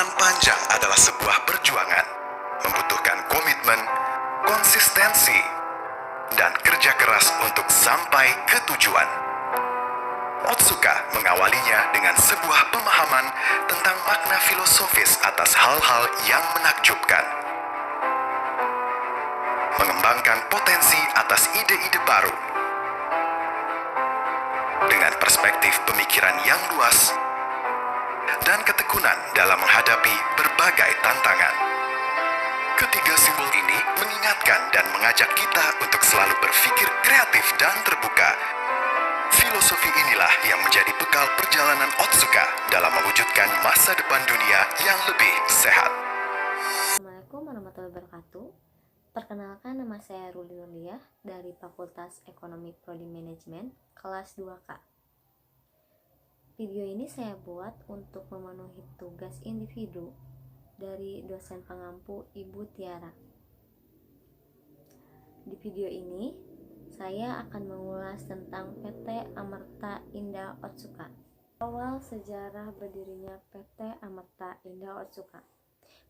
Perjalanan panjang adalah sebuah perjuangan, membutuhkan komitmen, konsistensi, dan kerja keras untuk sampai ke tujuan. Otsuka mengawalinya dengan sebuah pemahaman tentang makna filosofis atas hal-hal yang menakjubkan. Mengembangkan potensi atas ide-ide baru. Dengan perspektif pemikiran yang luas dan ketekunan dalam menghadapi berbagai tantangan. Ketiga simbol ini mengingatkan dan mengajak kita untuk selalu berpikir kreatif dan terbuka. Filosofi inilah yang menjadi bekal perjalanan Otsuka dalam mewujudkan masa depan dunia yang lebih sehat. Assalamualaikum warahmatullahi wabarakatuh. Perkenalkan, nama saya Ruli Nurliah dari Fakultas Ekonomi Prodi Manajemen kelas 2K. Video ini saya buat untuk memenuhi tugas individu dari dosen pengampu Ibu Tiara. Di video ini, saya akan mengulas tentang PT Amerta Indah Otsuka. Awal sejarah berdirinya PT Amerta Indah Otsuka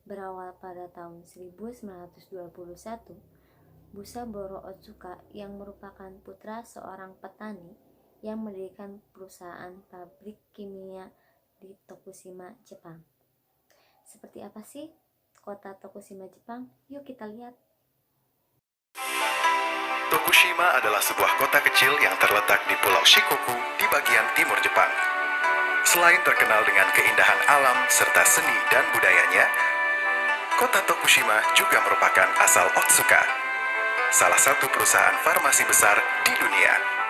berawal pada tahun 1921. Busaboro Otsuka yang merupakan putra seorang petani yang mendirikan perusahaan pabrik kimia di Tokushima, Jepang. Seperti apa sih kota Tokushima, Jepang? Yuk kita lihat. Tokushima adalah sebuah kota kecil yang terletak di Pulau Shikoku di bagian timur Jepang. Selain terkenal dengan keindahan alam serta seni dan budayanya, kota Tokushima juga merupakan asal Otsuka, salah satu perusahaan farmasi besar di dunia.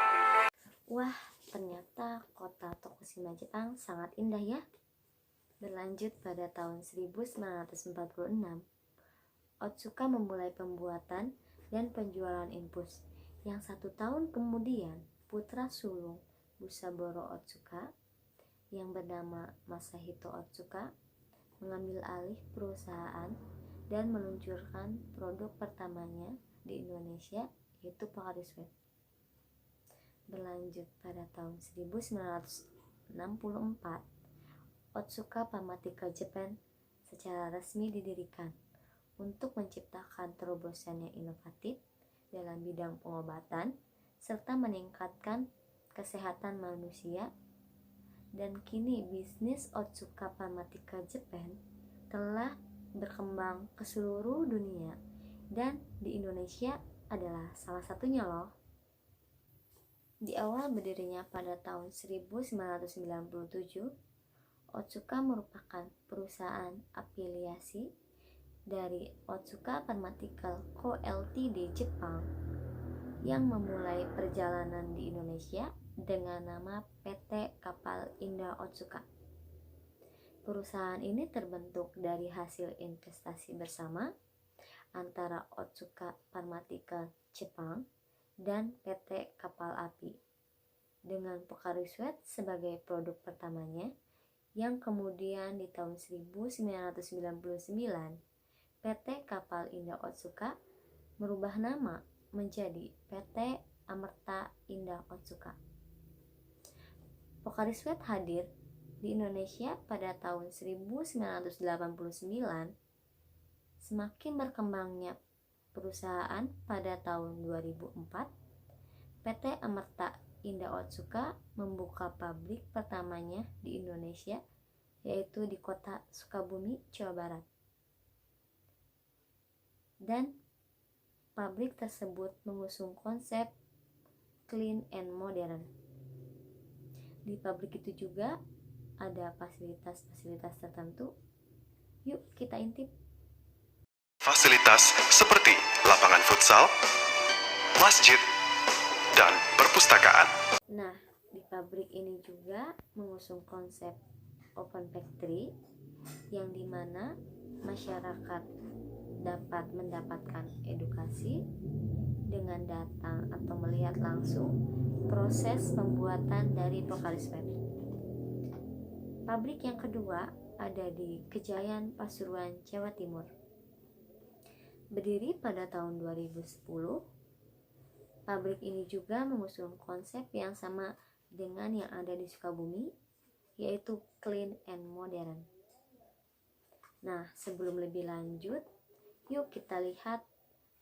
Wah, ternyata kota Tokushima, Jepang sangat indah ya. Berlanjut pada tahun 1946, Otsuka memulai pembuatan dan penjualan infus, yang 1 tahun kemudian putra sulung Busaboro Otsuka yang bernama Masahito Otsuka mengambil alih perusahaan dan meluncurkan produk pertamanya di Indonesia, yaitu Pocari Sweat. Berlanjut pada tahun 1964, Otsuka Pharmaceutical Japan secara resmi didirikan untuk menciptakan terobosan yang inovatif dalam bidang pengobatan serta meningkatkan kesehatan manusia. Dan kini bisnis Otsuka Pharmaceutical Japan telah berkembang ke seluruh dunia, dan di Indonesia adalah salah satunya loh. Di awal berdirinya pada tahun 1997, Otsuka merupakan perusahaan afiliasi dari Otsuka Pharmaceutical Co. Ltd. Jepang yang memulai perjalanan di Indonesia dengan nama PT Kapal Indah Otsuka. Perusahaan ini terbentuk dari hasil investasi bersama antara Otsuka Pharmaceutical Jepang dan PT Kapal Api, dengan Pocari Sweat sebagai produk pertamanya, yang kemudian di tahun 1999 PT Kapal Indah Otsuka merubah nama menjadi PT Amerta Indah Otsuka. Pocari Sweat hadir di Indonesia pada tahun 1989. Semakin berkembangnya perusahaan, pada tahun 2004, PT Amerta Indah Otsuka membuka pabrik pertamanya di Indonesia, yaitu di kota Sukabumi, Jawa Barat. Dan pabrik tersebut mengusung konsep clean and modern. Di pabrik itu juga ada fasilitas-fasilitas tertentu. Yuk kita intip. Fasilitas seperti lapangan futsal, masjid, dan perpustakaan. Nah, di pabrik ini juga mengusung konsep open factory, yang dimana masyarakat dapat mendapatkan edukasi dengan datang atau melihat langsung proses pembuatan dari Pocari Sweat. Pabrik yang kedua ada di Kejayan, Pasuruan, Jawa Timur. Berdiri pada tahun 2010, pabrik ini juga mengusung konsep yang sama dengan yang ada di Sukabumi, yaitu clean and modern. Nah, sebelum lebih lanjut, yuk kita lihat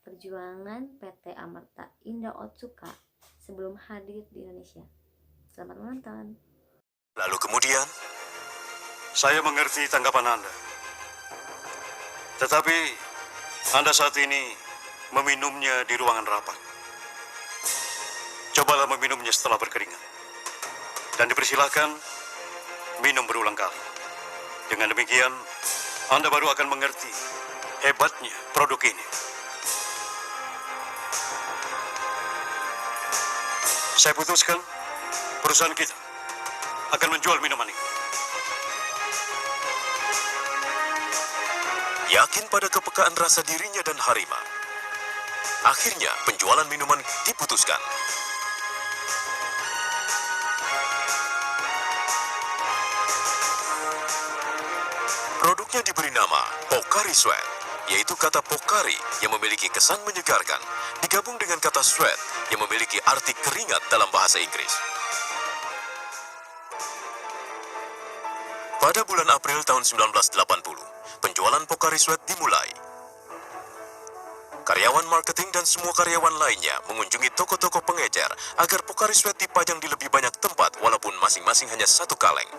perjuangan PT Amerta Indah Otsuka sebelum hadir di Indonesia. Selamat menonton. Lalu kemudian, saya mengerti tanggapan Anda. Tetapi, Anda saat ini meminumnya di ruangan rapat. Cobalah meminumnya setelah berkeringat. Dan dipersilakan minum berulang kali. Dengan demikian, Anda baru akan mengerti hebatnya produk ini. Saya putuskan, perusahaan kita akan menjual minuman ini. Yakin pada kepekaan rasa dirinya dan Harima, akhirnya penjualan minuman diputuskan. Produknya diberi nama Pocari Sweat, yaitu kata Pocari yang memiliki kesan menyegarkan, digabung dengan kata sweat yang memiliki arti keringat dalam bahasa Inggris. Pada bulan April tahun 1980, penjualan Pocari Sweat dimulai. Karyawan marketing dan semua karyawan lainnya mengunjungi toko-toko pengecer agar Pocari Sweat dipajang di lebih banyak tempat walaupun masing-masing hanya satu kaleng.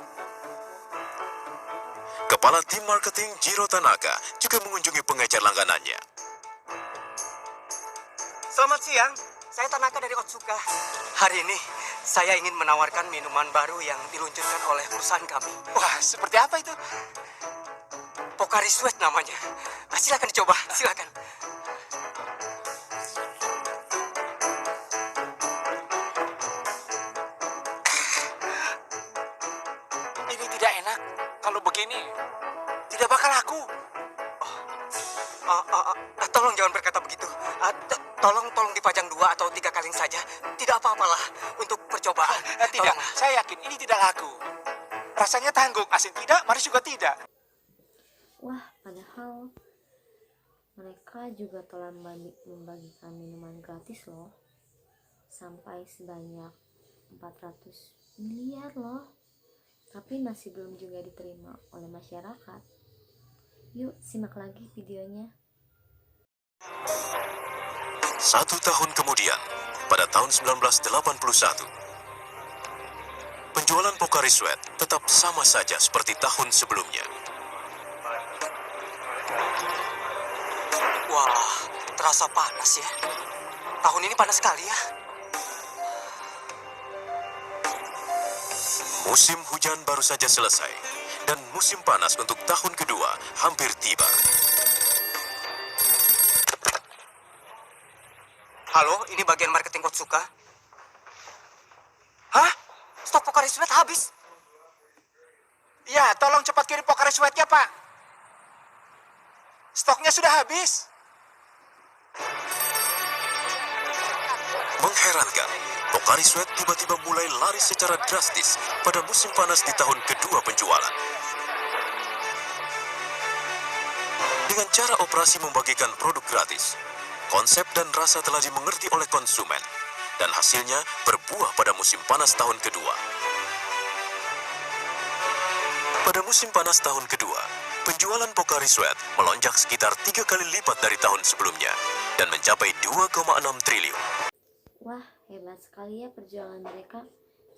Kepala tim marketing Jiro Tanaka juga mengunjungi pengecer langganannya. Selamat siang, saya Tanaka dari Otsuka. Hari ini saya ingin menawarkan minuman baru yang diluncurkan oleh perusahaan kami. Wah, seperti apa itu? Pocari Sweat namanya. Silakan dicoba, silakan. Ini tidak enak. Kalau begini, tidak bakal laku. Tolong jangan berkata begitu. Tolong dipajang 2 atau 3 kaleng saja. Tidak apa-apalah untuk percobaan. Tidak, Tolong. saya yakin ini tidak laku. Rasanya tanggung, asin tidak, manis juga tidak. Wah, padahal mereka juga telah membagikan minuman gratis loh. Sampai sebanyak 400 miliar loh. Tapi masih belum juga diterima oleh masyarakat. Yuk simak lagi videonya. 1 tahun kemudian, pada tahun 1981, penjualan Pocari Sweat tetap sama saja seperti tahun sebelumnya. Wah, terasa panas ya. Tahun ini panas sekali ya. Musim hujan baru saja selesai, dan musim panas untuk tahun kedua hampir tiba. Halo, ini bagian marketing Otsuka. Hah? Stok Pocari Sweat habis? Ya, tolong cepat kirim Pocari Sweat-nya, Pak. Stoknya sudah habis. Mengherankan, Pocari Sweat tiba-tiba mulai laris secara drastis pada musim panas di tahun kedua penjualan. Dengan cara operasi membagikan produk gratis, konsep dan rasa telah dimengerti oleh konsumen, dan hasilnya berbuah pada musim panas tahun kedua. Pada musim panas tahun kedua, penjualan Pocari Sweat melonjak sekitar 3 kali lipat dari tahun sebelumnya dan mencapai 2,6 triliun. Wah, hebat sekali ya perjuangan mereka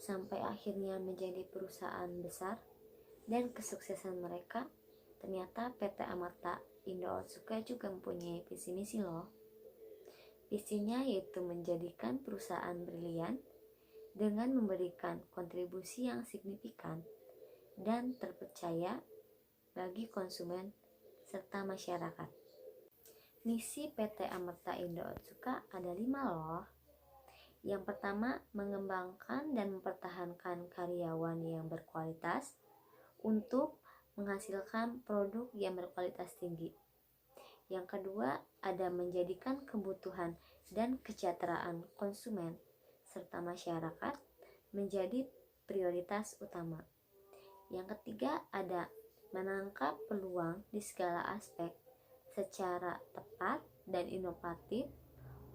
sampai akhirnya menjadi perusahaan besar. Dan kesuksesan mereka, ternyata PT Amerta Indah Otsuka juga mempunyai visi misi loh. Visinya yaitu menjadikan perusahaan brilian dengan memberikan kontribusi yang signifikan dan terpercaya bagi konsumen serta masyarakat. Misi PT Amerta Indah Otsuka ada 5 loh. Yang pertama, mengembangkan dan mempertahankan karyawan yang berkualitas untuk menghasilkan produk yang berkualitas tinggi. Yang kedua, ada menjadikan kebutuhan dan kesejahteraan konsumen serta masyarakat menjadi prioritas utama. Yang ketiga, ada menangkap peluang di segala aspek secara tepat dan inovatif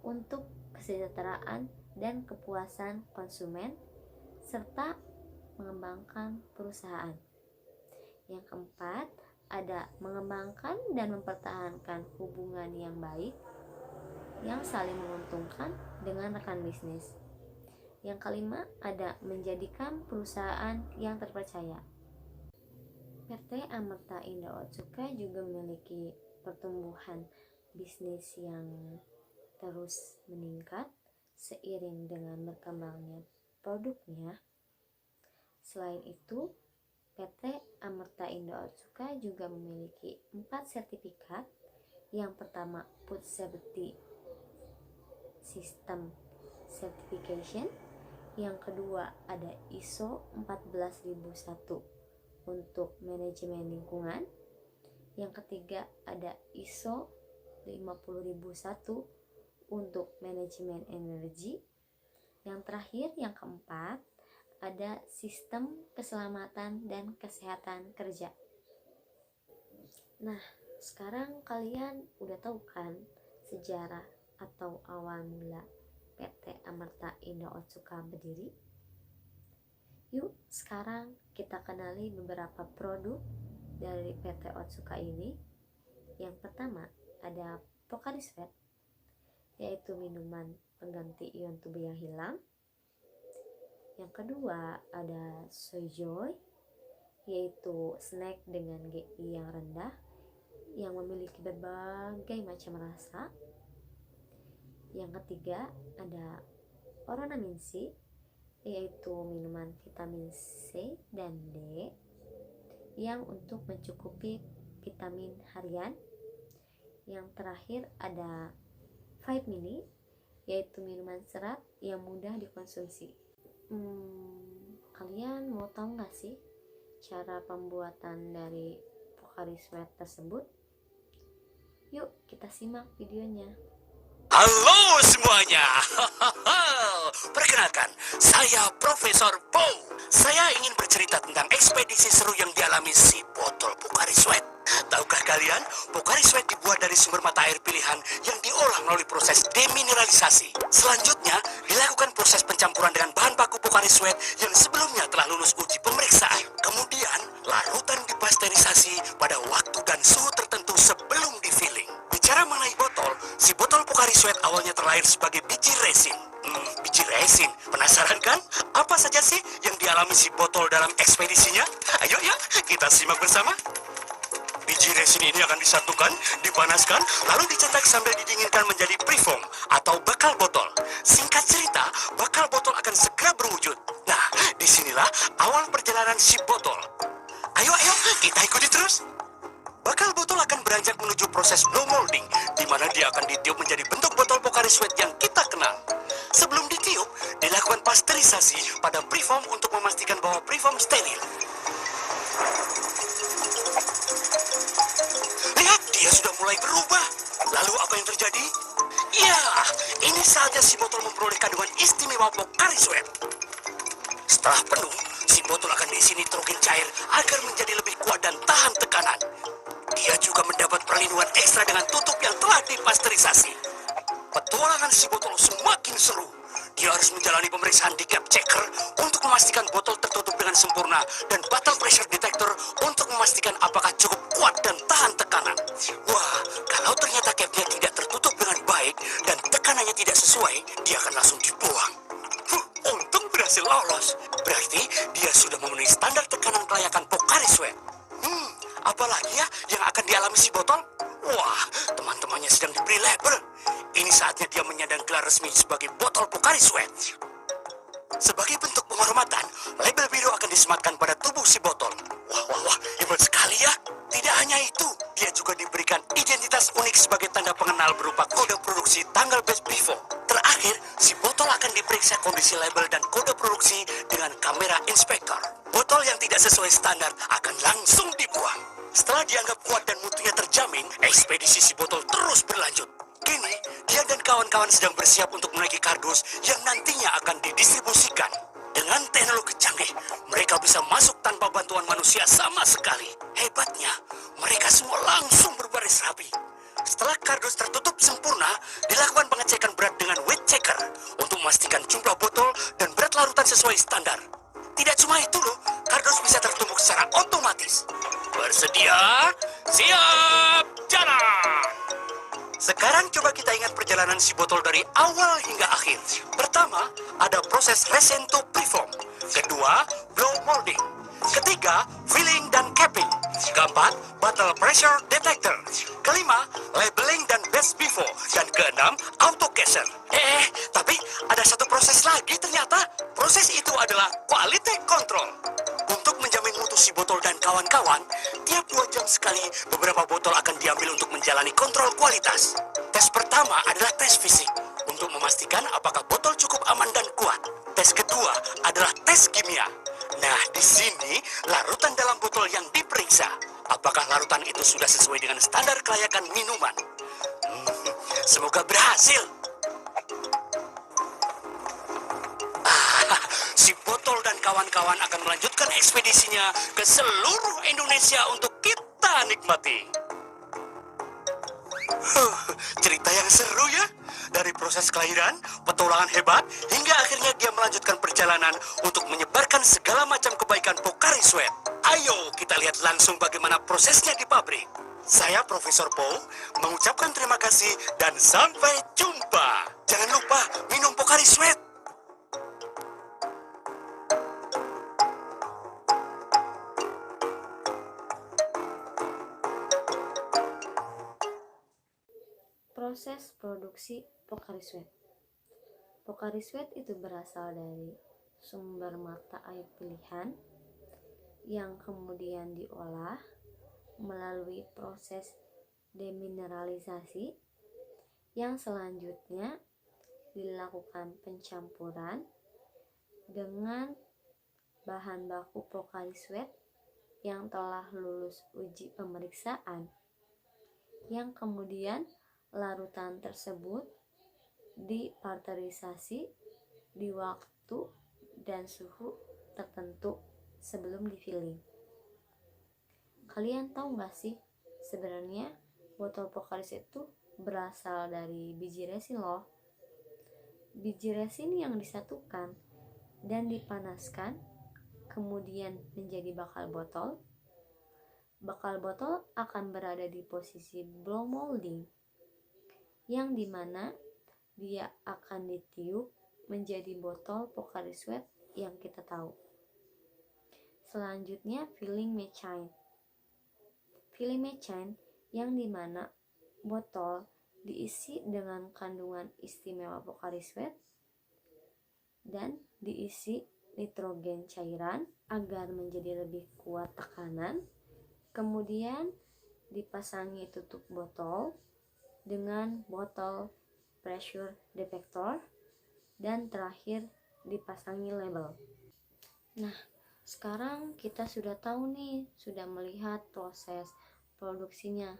untuk kesejahteraan dan kepuasan konsumen serta mengembangkan perusahaan. Yang keempat, ada mengembangkan dan mempertahankan hubungan yang baik yang saling menguntungkan dengan rekan bisnis. Yang kelima, ada menjadikan perusahaan yang terpercaya. PT Amerta Indah Otsuka juga memiliki pertumbuhan bisnis yang terus meningkat seiring dengan berkembangnya produknya. Selain itu, PT Amerta Indah Otsuka juga memiliki 4 sertifikat. Yang pertama, Food Safety System Certification. Yang kedua, ada ISO 14001 untuk manajemen lingkungan. Yang ketiga, ada ISO 50001 untuk manajemen energi. Yang terakhir, yang keempat, ada sistem keselamatan dan kesehatan kerja. Nah, sekarang kalian udah tahu kan sejarah atau awal mula PT Amerta Indah Otsuka berdiri? Yuk, sekarang kita kenali beberapa produk dari PT Otsuka ini. Yang pertama, ada Pocari Sweat, yaitu minuman pengganti ion tubuh yang hilang. Yang kedua, ada Soyjoy, yaitu snack dengan GI yang rendah yang memiliki berbagai macam rasa. Yang ketiga, ada Oranamin C, yaitu minuman vitamin C dan D yang untuk mencukupi vitamin harian. Yang terakhir, ada 5 Mini, yaitu minuman serat yang mudah dikonsumsi. Kalian mau tahu gak sih cara pembuatan dari Pocari Sweat tersebut? Yuk kita simak videonya. Halo semuanya. Perkenalkan, saya Profesor Po. Saya ingin bercerita tentang ekspedisi seru yang dialami si botol Pocari Sweat. Tahukah kalian, Pocari Sweat dibuat dari sumber mata air pilihan yang diolah melalui proses demineralisasi. Selanjutnya, dilakukan proses pencampuran dengan bahan baku Pocari Sweat yang sebelumnya telah lulus uji pemeriksaan. Kemudian, larutan dipasteurisasi pada waktu dan suhu tertentu sebelum di-filling. Bicara mengenai botol, si botol Pocari Sweat awalnya terlahir sebagai biji resin. Biji resin, penasaran kan? Apa saja sih yang dialami si botol dalam ekspedisinya? Ayo ya, kita simak bersama. Biji resin ini akan disatukan, dipanaskan, lalu dicetak sambil didinginkan menjadi preform atau bakal botol. Singkat cerita, bakal botol akan segera berwujud. Nah, disinilah awal perjalanan si botol. Ayo, kita ikuti terus. Bakal botol akan beranjak menuju proses blow molding, di mana dia akan ditiup menjadi bentuk botol Pocari Sweat yang kita kenal. Sebelum ditiup, dilakukan pasteurisasi pada preform untuk memastikan bahwa preform steril. Lihat, dia sudah mulai berubah. Lalu apa yang terjadi? Ya, ini saatnya si botol memperoleh kandungan istimewa Pocari Sweat. Setelah penuh, si botol akan diisi nitrogen cair agar menjadi lebih kuat dan tahan tekanan. Dia juga mendapat perlindungan ekstra dengan tutup yang telah dipasteurisasi. Petualangan si botol semakin seru. Dia harus menjalani pemeriksaan di cap checker untuk memastikan botol tertutup dengan sempurna dan bottle pressure detector untuk memastikan apakah cukup kuat dan tahan tekanan. Wah, kalau ternyata capnya tidak tertutup dengan baik dan tekanannya tidak sesuai, dia akan langsung dibuang. Untung berhasil lolos. Berarti dia sudah memenuhi standar tekanan kelayakan Pocari Sweat. Apalagi ya yang akan dialami si botol? Wah, teman-temannya sedang diberi label. Ini saatnya dia menyandang gelar resmi sebagai botol Pocari Sweat. Sebagai bentuk penghormatan, label biru akan disematkan pada tubuh si botol. Wah, hebat sekali ya. Tidak hanya itu, dia juga diberikan identitas unik sebagai tanda pengenal berupa kode produksi tanggal batch before. Terakhir, si botol akan diperiksa kondisi label dan kode produksi dengan kamera inspektor. Botol yang tidak sesuai standar akan langsung dibuang. Setelah dianggap kuat dan mutunya terjamin, ekspedisi si botol terus berlanjut. Kini, dia dan kawan-kawan sedang bersiap untuk menaiki kardus yang nantinya akan didistribusikan. Dengan teknologi canggih, mereka bisa masuk tanpa bantuan manusia sama sekali. Hebatnya, mereka semua langsung berbaris rapi. Setelah kardus tertutup sempurna, dilakukan pengecekan berat dengan weight checker untuk memastikan jumlah botol dan berat larutan sesuai standar. Tidak cuma itu loh, kardus bisa tertumbuk secara otomatis. Bersedia? Sekarang coba kita ingat perjalanan si botol dari awal hingga akhir. Pertama, ada proses resin to preform. Kedua, blow molding. Ketiga, filling dan capping. Keempat, bottle pressure detector. Kelima, labeling dan batch before. Dan keenam, auto casher. Tapi ada satu proses lagi ternyata. Proses itu adalah quality control. Untuk menjamin mutu si botol dan kawan-kawan, tiap 2 jam sekali beberapa botol akan diambil untuk menjalani kontrol kualitas. Tes pertama adalah tes fisik untuk memastikan apakah botol cukup aman dan kuat. Tes kedua adalah tes kimia. Nah, di sini larutan dalam botol yang diperiksa. Apakah larutan itu sudah sesuai dengan standar kelayakan minuman? Semoga berhasil. Si botol dan kawan-kawan akan melanjutkan ekspedisinya ke seluruh Indonesia untuk kita nikmati. Cerita yang seru ya. Dari proses kelahiran, petualangan hebat, hingga akhirnya dia melanjutkan perjalanan untuk menyebarkan segala macam kebaikan Pocari Sweat. Ayo kita lihat langsung bagaimana prosesnya di pabrik. Saya Profesor Po mengucapkan terima kasih dan sampai jumpa. Jangan lupa minum Pocari Sweat. Proses produksi Pocari Sweat. Pocari Sweat itu berasal dari sumber mata air pilihan yang kemudian diolah melalui proses demineralisasi yang selanjutnya dilakukan pencampuran dengan bahan baku Pocari Sweat yang telah lulus uji pemeriksaan, yang kemudian larutan tersebut diparterisasi di waktu dan suhu tertentu sebelum di-filling. Kalian tahu nggak sih, sebenarnya botol Pocari Sweat itu berasal dari biji resin loh. Biji resin yang disatukan dan dipanaskan kemudian menjadi bakal botol. Bakal botol akan berada di posisi blow molding, yang dimana dia akan ditiup menjadi botol Pocari Sweat yang kita tahu. Selanjutnya filling machine. Filling machine yang dimana botol diisi dengan kandungan istimewa Pocari Sweat dan diisi nitrogen cairan agar menjadi lebih kuat tekanan. Kemudian dipasangi tutup botol dengan botol pressure detector, dan terakhir dipasangi label. Nah, sekarang kita sudah tahu nih, sudah melihat proses produksinya.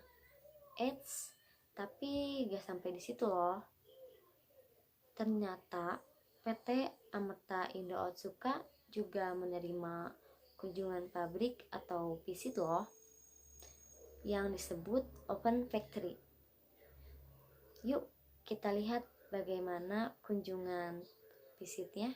Tapi gak sampai di situ loh. Ternyata PT Amerta Indah Otsuka juga menerima kunjungan pabrik atau visit loh, yang disebut open factory. Yuk kita lihat bagaimana kunjungan visitnya.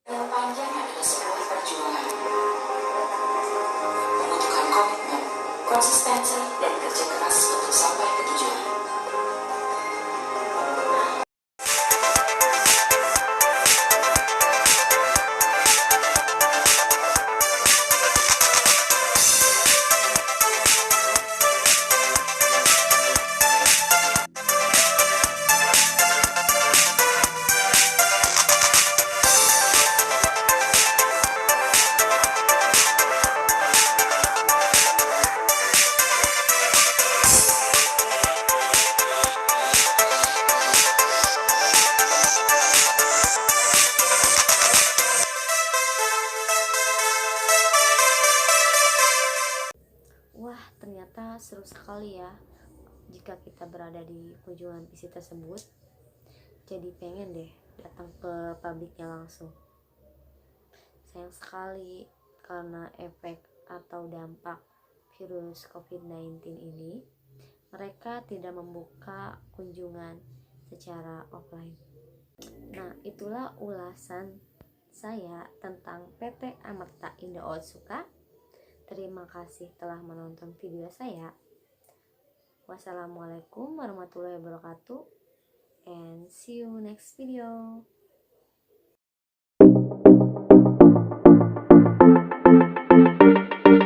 Yang panjang adalah sebuah perjuangan, membutuhkan komitmen, konsistensi, dan kerja keras untuk sampai ke tujuan. Wah, ternyata seru sekali ya jika kita berada di kunjungan visit tersebut. Jadi pengen deh datang ke pabriknya langsung. Sayang sekali karena efek atau dampak virus COVID-19 ini, mereka tidak membuka kunjungan secara offline. Nah, itulah ulasan saya tentang PT Amerta Indah Otsuka. Terima kasih telah menonton video saya. Wassalamualaikum warahmatullahi wabarakatuh, and see you next video.